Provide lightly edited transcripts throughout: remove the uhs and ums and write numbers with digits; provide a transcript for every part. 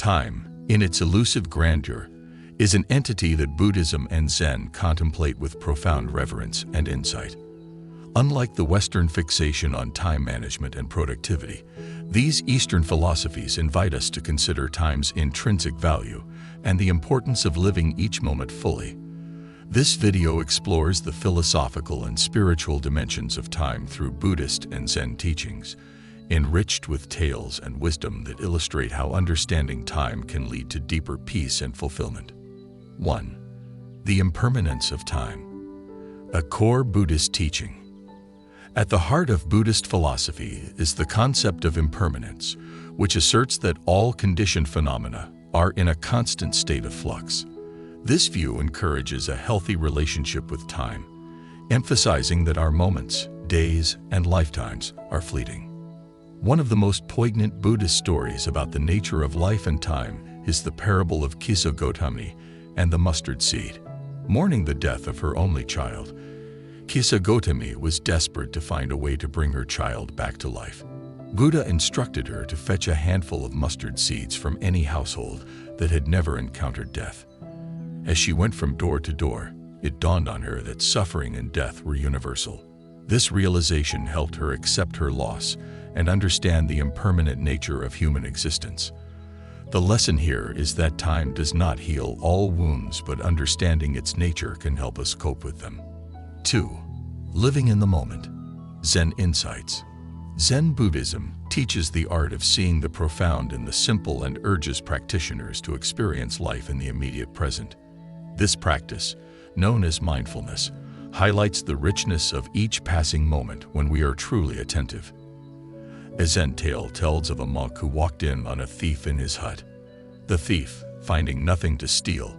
Time, in its elusive grandeur, is an entity that Buddhism and Zen contemplate with profound reverence and insight. Unlike the Western fixation on time management and productivity, these Eastern philosophies invite us to consider time's intrinsic value and the importance of living each moment fully. This video explores the philosophical and spiritual dimensions of time through Buddhist and Zen teachings, enriched with tales and wisdom that illustrate how understanding time can lead to deeper peace and fulfillment. 1. The impermanence of time. A core Buddhist teaching. At the heart of Buddhist philosophy is the concept of impermanence, which asserts that all conditioned phenomena are in a constant state of flux. This view encourages a healthy relationship with time, emphasizing that our moments, days, and lifetimes are fleeting. One of the most poignant Buddhist stories about the nature of life and time is the parable of Kisa Gotami and the mustard seed. Mourning the death of her only child, Kisa Gotami was desperate to find a way to bring her child back to life. Buddha instructed her to fetch a handful of mustard seeds from any household that had never encountered death. As she went from door to door, it dawned on her that suffering and death were universal. This realization helped her accept her loss and understand the impermanent nature of human existence. The lesson here is that time does not heal all wounds, but understanding its nature can help us cope with them. 2. Living in the moment. Zen insights. Zen Buddhism teaches the art of seeing the profound in the simple and urges practitioners to experience life in the immediate present. This practice, known as mindfulness, highlights the richness of each passing moment when we are truly attentive. A Zen tale tells of a monk who walked in on a thief in his hut. The thief, finding nothing to steal,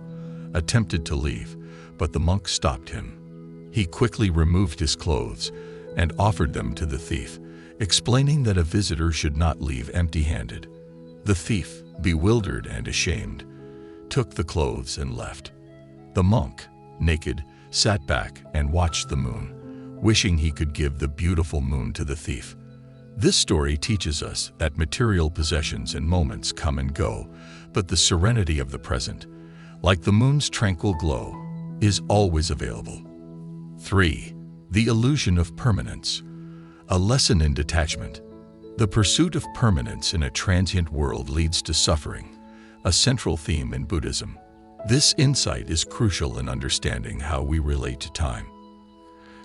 attempted to leave, but the monk stopped him. He quickly removed his clothes and offered them to the thief, explaining that a visitor should not leave empty-handed. The thief, bewildered and ashamed, took the clothes and left. The monk, naked, sat back and watched the moon, wishing he could give the beautiful moon to the thief. This story teaches us that material possessions and moments come and go, but the serenity of the present, like the moon's tranquil glow, is always available. 3. The illusion of permanence. A lesson in detachment. The pursuit of permanence in a transient world leads to suffering, a central theme in Buddhism. This insight is crucial in understanding how we relate to time.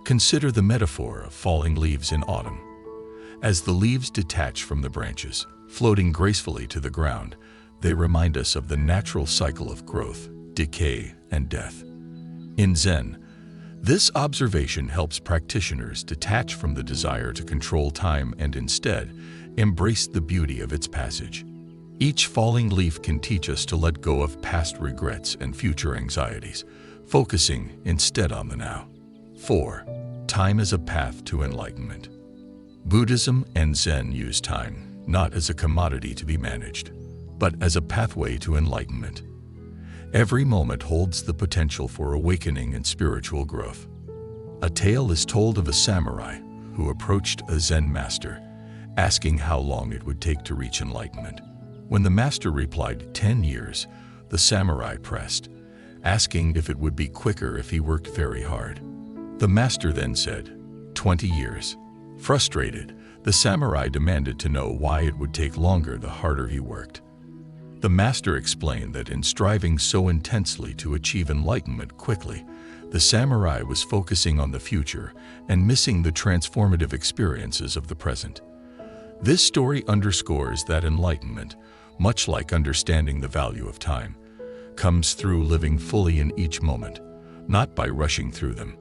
Consider the metaphor of falling leaves in autumn. As the leaves detach from the branches, floating gracefully to the ground, they remind us of the natural cycle of growth, decay, and death. In Zen, this observation helps practitioners detach from the desire to control time and instead embrace the beauty of its passage. Each falling leaf can teach us to let go of past regrets and future anxieties, focusing instead on the now. 4. Time as a path to enlightenment. Buddhism and Zen use time not as a commodity to be managed, but as a pathway to enlightenment. Every moment holds the potential for awakening and spiritual growth. A tale is told of a samurai who approached a Zen master, asking how long it would take to reach enlightenment. When the master replied 10 years, the samurai pressed, asking if it would be quicker if he worked very hard. The master then said, 20 years. Frustrated, the samurai demanded to know why it would take longer the harder he worked. The master explained that in striving so intensely to achieve enlightenment quickly, the samurai was focusing on the future and missing the transformative experiences of the present. This story underscores that enlightenment, much like understanding the value of time, comes through living fully in each moment, not by rushing through them.